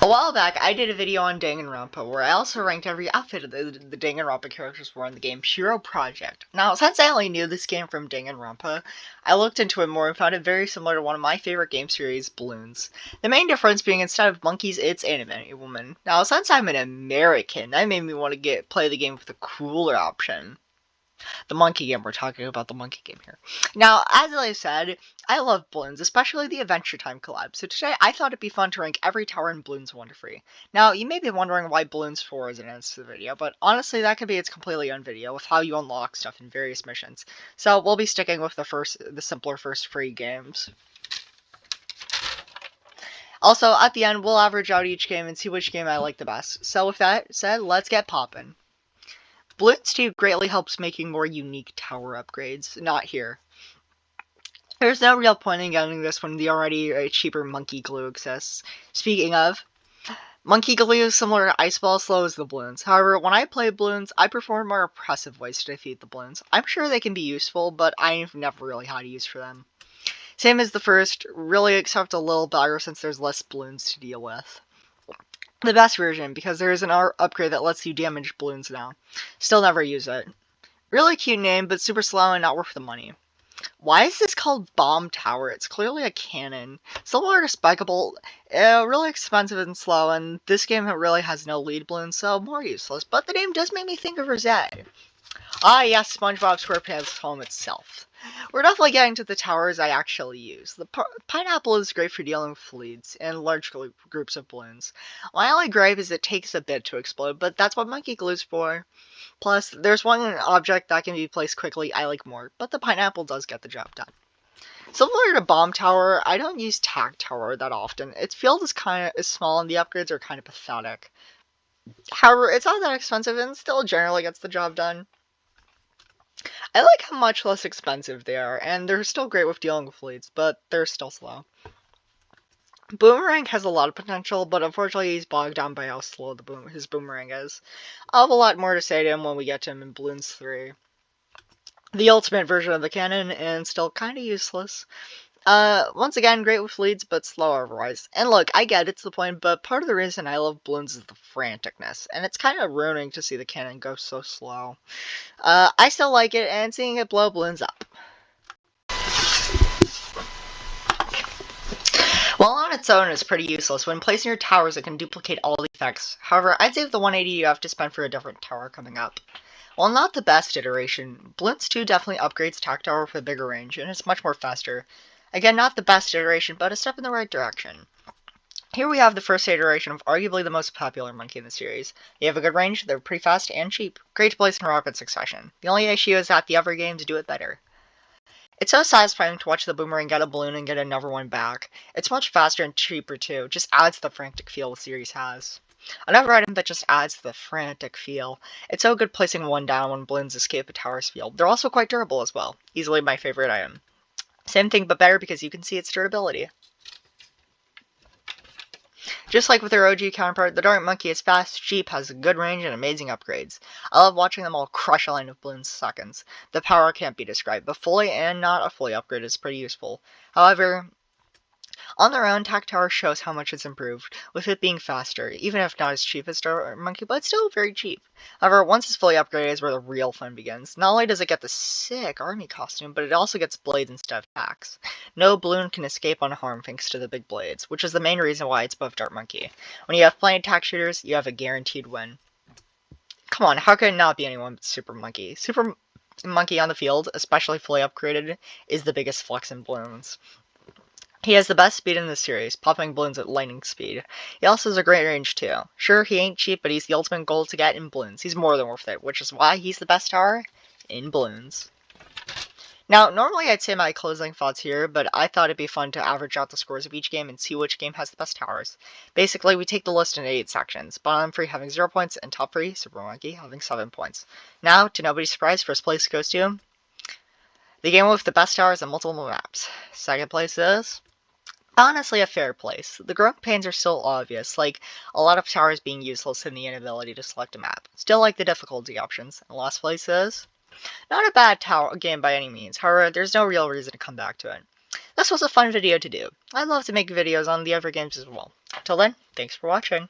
A while back, I did a video on Danganronpa where I also ranked every outfit the Danganronpa characters wore in the game Shiro Project. Now, since I only knew this game from Danganronpa, I looked into it more and found it very similar to one of my favorite game series, Bloons. The main difference being instead of monkeys, it's anime woman. Now, since I'm an American, that made me want to play the game with a cooler option. The monkey game, we're talking about the monkey game here. Now, as I said, I love Bloons, especially the Adventure Time collab, so today I thought it'd be fun to rank every tower in Bloons 1 to 3. Now, you may be wondering why Bloons 4 isn't in this video, but honestly that could be its completely own video with how you unlock stuff in various missions. So we'll be sticking with the simpler first 3 games. Also, at the end, we'll average out each game and see which game I like the best. So with that said, let's get poppin'. Bloons 2 greatly helps making more unique tower upgrades. Not here. There's no real point in getting this when the already cheaper Monkey Glue exists. Speaking of, Monkey Glue is similar to Ice Ball slows the Bloons. However, when I play Bloons, I prefer more oppressive ways to defeat the Bloons. I'm sure they can be useful, but I've never really had a use for them. Same as the first, really except a little better since there's less Bloons to deal with. The best version, because there is an upgrade that lets you damage Bloons now. Still never use it. Really cute name, but super slow and not worth the money. Why is this called Bomb Tower? It's clearly a cannon. Similar to Spikeable, really expensive and slow, and this game really has no lead balloons, so more useless. But the name does make me think of Rosé. Ah yes, SpongeBob SquarePants home itself. We're definitely getting to the towers I actually use. The pineapple is great for dealing with leads and large groups of balloons. My only gripe is it takes a bit to explode, but that's what Monkey Glue's for. Plus, there's one object that can be placed quickly I like more, but the pineapple does get the job done. Similar to Bomb Tower, I don't use Tac Tower that often. Its field is small and the upgrades are kind of pathetic. However, it's not that expensive and still generally gets the job done. I like how much less expensive they are, and they're still great with dealing with leads, but they're still slow. Boomerang has a lot of potential, but unfortunately he's bogged down by how slow his boomerang is. I'll have a lot more to say to him when we get to him in Bloons 3. The ultimate version of the cannon, and still kinda useless. Once again, great with leads, but slow otherwise. And look, I get it's the point, but part of the reason I love Bloons is the franticness, and it's kind of ruining to see the cannon go so slow. I still like it, and seeing it blow Bloons up. While on its own, it's pretty useless. When placing your towers, it can duplicate all the effects. However, I'd save the 180 you have to spend for a different tower coming up. While not the best iteration, Bloons 2 definitely upgrades Tac Tower for a bigger range, and it's much more faster. Again, not the best iteration, but a step in the right direction. Here we have the first iteration of arguably the most popular monkey in the series. They have a good range, they're pretty fast and cheap. Great to place in rapid succession. The only issue is that the other games do it better. It's so satisfying to watch the boomerang get a balloon and get another one back. It's much faster and cheaper too, just adds to the frantic feel the series has. Another item that just adds to the frantic feel. It's so good placing one down when balloons escape a tower's field. They're also quite durable as well. Easily my favorite item. Same thing but better because you can see its durability. Just like with their OG counterpart, the Dark Monkey is fast, cheap, has a good range, and amazing upgrades. I love watching them all crush a line of balloons in seconds. The power can't be described, but fully and not a fully upgrade is pretty useful. However, on their own, Tac Tower shows how much it's improved, with it being faster, even if not as cheap as Dark Monkey, but it's still very cheap. However, once it's fully upgraded is where the real fun begins. Not only does it get the sick army costume, but it also gets blades instead of attacks. No balloon can escape unharmed thanks to the big blades, which is the main reason why it's above Dark Monkey. When you have plenty of attack shooters, you have a guaranteed win. Come on, how could it not be anyone but Super Monkey? Super Monkey on the field, especially fully upgraded, is the biggest flex in Bloons. He has the best speed in the series, popping balloons at lightning speed. He also has a great range too. Sure, he ain't cheap, but he's the ultimate goal to get in Bloons. He's more than worth it, which is why he's the best tower in Bloons. Now, normally I'd say my closing thoughts here, but I thought it'd be fun to average out the scores of each game and see which game has the best towers. Basically, we take the list into 8 sections, bottom 3 having 0 points, and top 3, Super Monkey, having 7 points. Now, to nobody's surprise, first place goes to the game with the best towers and multiple maps. Second place is honestly a fair place. The growing pains are still obvious, like a lot of towers being useless and the inability to select a map. Still like the difficulty options. And last place is not a bad tower game by any means. However, there's no real reason to come back to it. This was a fun video to do. I'd love to make videos on the other games as well. Till then, thanks for watching.